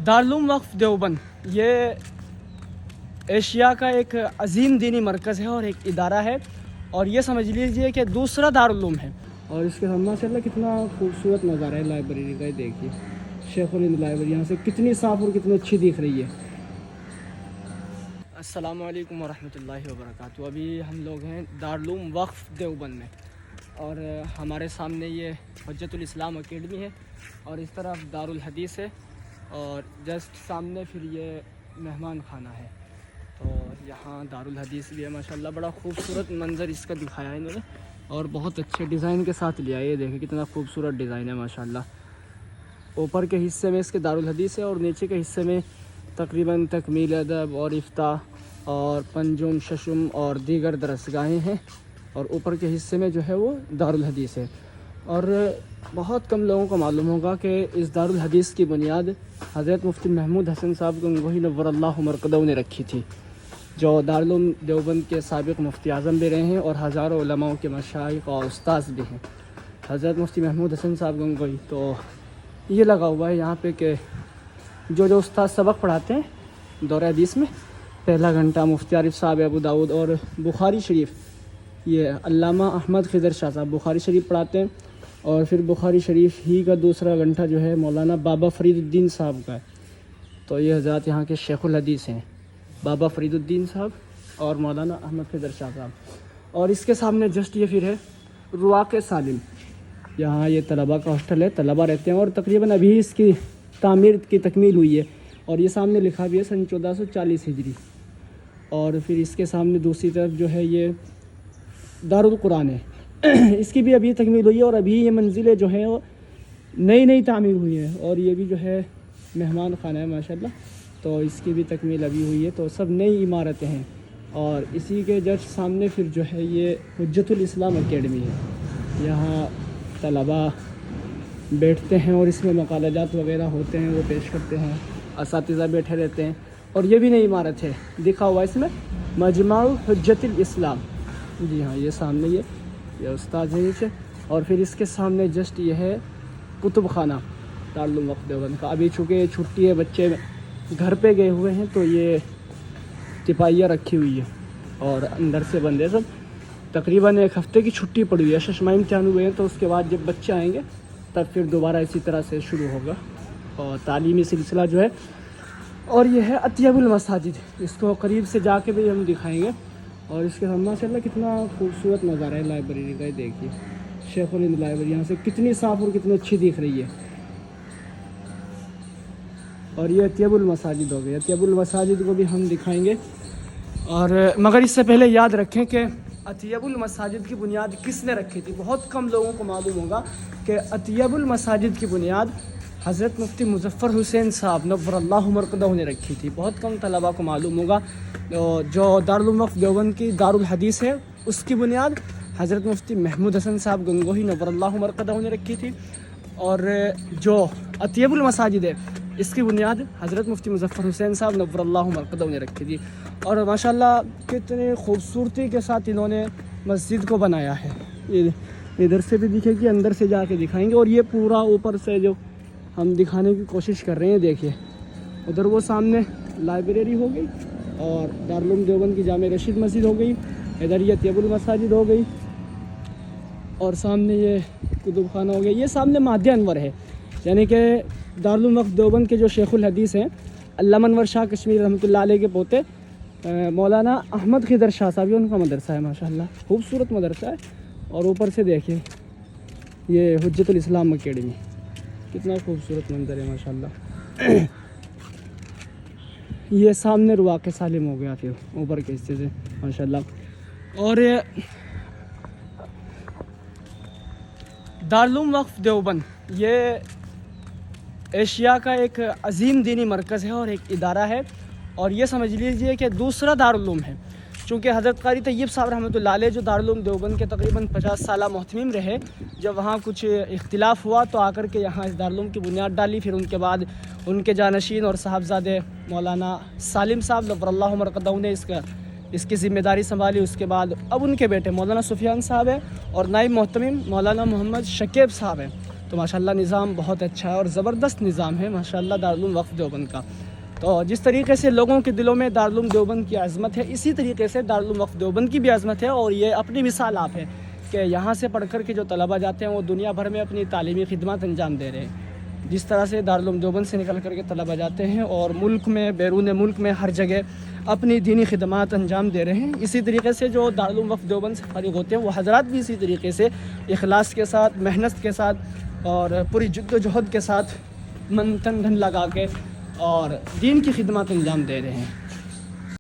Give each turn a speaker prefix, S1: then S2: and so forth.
S1: दारुल वक्फ देवबंद ये एशिया का एक अजीम दीनी मरकज़ है और एक इदारा है, और ये समझ लीजिए कि दूसरा दारुल उलूम है। और इसके सामने माशाल्लाह कितना खूबसूरत नज़ारा है लाइब्रेरी का। देखिए शेखुल हिंद लाइब्रेरी यहाँ से कितनी साफ़ और कितनी अच्छी दिख रही है। अस्सलामु अलैकुम वरहमतुल्लाहि वबरकातुहू। अभी हम लोग हैं दारुल उलूम वक्फ देवबंद में, और हमारे सामने ये हुज्जतुल इस्लाम अकेडमी है, और इस तरफ दारुल हदीस है, और जस्ट सामने फिर ये मेहमान खाना है। तो यहाँ दारुल हदीस भी है माशाल्लाह। बड़ा खूबसूरत मंज़र इसका दिखाया है इन्होंने, और बहुत अच्छे डिज़ाइन के साथ लिया है। ये देखें कितना खूबसूरत डिज़ाइन है माशाल्लाह। ऊपर के हिस्से में इसके दारुल हदीस है, और नीचे के हिस्से में तकरीबन तकमील अदब और इफ्ताह और पंजुम शशुम और दीगर दरसगाहें हैं, और ऊपर के हिस्से में जो है वो दारुल हदीस है। और बहुत कम लोगों को मालूम होगा कि इस दारुल हदीस की बुनियाद हज़रत मुफ्ती महमूद हसन साहब गंगोही नव्वरल्लाहु मरकदहू ने रखी थी, जो दारुल उलूम देवबंद के साबिक़ मुफ्ती आज़म भी रहे हैं, और हज़ारों उलमाओं के मशाइख और उस्ताद भी हैं। हज़रत मुफ्ती महमूद हसन साहब गंगोही, तो ये लगा हुआ है यहाँ पे कि जो उस्ताद सबक पढ़ाते हैं दौर हदीस में, पहला घंटा मुफ्ती आरिफ साहब अबू दाऊद, और बुखारी शरीफ ये अल्लामा अहमद खिज़र शाह साहब बुखारी शरीफ पढ़ाते हैं, और फिर बुखारी शरीफ ही का दूसरा घंटा जो है मौलाना बाबा फरीदुद्दीन साहब का है। तो ये हज़रत यहाँ के शेखुल हदीस हैं, बाबा फरीदुद्दीन साहब और मौलाना अहमद खिज़र शाह साहब। और इसके सामने जस्ट ये फिर है रुआक़ सालिम, यहाँ ये तलबा का हॉस्टल है, तलबा रहते हैं, और तकरीबन अभी इसकी तामीर की तकमील हुई है। और ये सामने लिखा भी है सन 1440 हिजरी। और फिर इसके सामने दूसरी तरफ जो है ये दारुल कुरान है, इसकी भी अभी तकमील हुई है, और अभी ये मंजिलें जो हैं वो नई तामीर हुई है, और ये भी जो है मेहमान खाना है माशाल्लाह। तो इसकी भी तकमील अभी हुई है, तो सब नई इमारतें हैं। और इसी के जस्ट सामने फिर जो है ये हुज्जतुल इस्लाम अकेडमी है, यहाँ तलबा बैठते हैं और इसमें मकालजात वगैरह होते हैं, वो पेश करते हैं, असातिज़ा बैठे रहते हैं। और ये भी नई इमारत है, दिखा हुआ इसमें मजमाउ हुज्जतुल इस्लाम। जी हाँ, ये सामने ये उस्ताद है नीचे, और फिर इसके सामने जस्ट ये है कुतुब खाना दारुल उलूम वक्फ देवबंद का। अभी चूँकि छुट्टी है, बच्चे घर पे गए हुए हैं, तो ये तिपाहियाँ रखी हुई है और अंदर से बंद है सब। तकरीबन एक हफ़्ते की छुट्टी पड़ी हुई है, शशमा इम्तिहान हुए हैं, तो उसके बाद जब बच्चे आएंगे तब फिर दोबारा इसी तरह से शुरू होगा और तालीमी सिलसिला जो है। और ये है अत्यबुल मसाजिद, इसको करीब से जाके भी हम दिखाएंगे। और इसके सामने माशाल्लाह कितना खूबसूरत नज़ारा है लाइब्रेरी का। देखिए शेखुल हिंद लाइब्रेरी यहाँ से कितनी साफ़ और कितनी अच्छी दिख रही है। और ये अत्यबुल मसाजिद हो गई, अत्यबुल मसाजिद को भी हम दिखाएंगे। और मगर इससे पहले याद रखें कि अत्यबुल मसाजिद की बुनियाद किसने रखी थी। बहुत कम लोगों को मालूम होगा कि अत्यबुल मसाजिद की बुनियाद हज़रत मुफ्ती मुज़फ़्फ़र हुसैन साहब नव्वरल्लाहु मरकदहू ने रखी थी। बहुत कम तलबा को मालूम होगा। जो दारुल उलूम वक्फ देवबंद की दारुल हदीस है, उसकी बुनियाद हज़रत मुफ्ती महमूद हसन साहब गंगोही नव्वरल्लाहु मरकदहू ने रखी थी। और जो अत्यबुल मसाजिद है, इसकी बुनियाद हज़रत मुफ्ती मुज़फ़्फ़र हुसैन साहब नव्वरल्लाहु मरकदहू ने रखी थी। और माशाल्लाह कितनी खूबसूरती के साथ इन्होंने मस्जिद को बनाया है। ये इधर से भी दिखेगी, अंदर से जाके दिखाएंगे। और ये पूरा ऊपर से जो हम दिखाने की कोशिश कर रहे हैं, देखिए उधर वो सामने लाइब्रेरी हो गई, और दारुल उलूम देवबंद की जामे रशीद मस्जिद हो गई, इधर ये अत्यबुल मसाजिद हो गई, और सामने ये कुतुब खाना हो गया। ये सामने मादे अनवर है, यानी कि दारुल उलूम वक्फ देवबंद के जो शेखुल हदीस हैं अल्लामा अनवर शाह कश्मीरी रहमतुल्लाह अलैह के पोते मौलाना अहमद खिज़र शाह साहब, उनका मदरसा है माशाल्लाह, खूबसूरत मदरसा है। और ऊपर से देखिए ये हुज्जतुल इस्लाम अकेडमी, कितना खूबसूरत मंजर है माशाल्लाह। ये सामने रुआक़ सालिम हो गया फिर ऊपर के हिस्से से माशाल्लाह। और दारुल उलूम वक्फ देवबंद ये एशिया का एक अजीम दीनी मरकज़ है और एक इदारा है, और ये समझ लीजिए कि दूसरा दारुल उलूम है। चूँकि हज़रत क़ारी तैयब साहब रहमतुल्लाह अलैह जो दारुल उलूम देवबंद के तकरीबन 50 साला मोहतमिम रहे, जब वहाँ कुछ इख्तिलाफ हुआ तो आकर के यहाँ इस दारुल उलूम की बुनियाद डाली। फिर उनके बाद उनके जानशीन और साहबजादे मौलाना सालिम साहब नव्वरल्लाहु मरकदहू ने इसकी ज़िम्मेदारी संभाली। उसके बाद अब उनके बेटे मौलाना सुफियान साहब हैं, और नाइब मोहतमिम मौलाना मोहम्मद शकीब साहब हैं। تو ماشاءاللہ نظام بہت اچھا ہے اور زبردست نظام ہے ماشاءاللہ دارالعلوم وقف دیوبند کا. تو جس طریقے سے لوگوں کے دلوں میں دارالعلوم دیوبند کی عظمت ہے، اسی طریقے سے دارالعلوم وقف دیوبند کی بھی عظمت ہے. اور یہ اپنی مثال آپ ہے کہ یہاں سے پڑھ کر کے جو طلبہ جاتے ہیں وہ دنیا بھر میں اپنی تعلیمی خدمات انجام دے رہے ہیں. جس طرح سے دارالعلوم دیوبند سے نکل کر کے طلبہ جاتے ہیں اور ملک میں بیرون ملک میں ہر جگہ اپنی دینی خدمات انجام دے رہے ہیں، اسی طریقے سے جو دارالعلوم وقف دیوبند سے فارغ ہوتے ہیں وہ حضرات بھی اسی طریقے سے اخلاص کے ساتھ، محنت کے ساتھ اور پوری جد و جہد کے ساتھ من تن دھن لگا کے اور دین کی خدمات انجام دے رہے ہیں.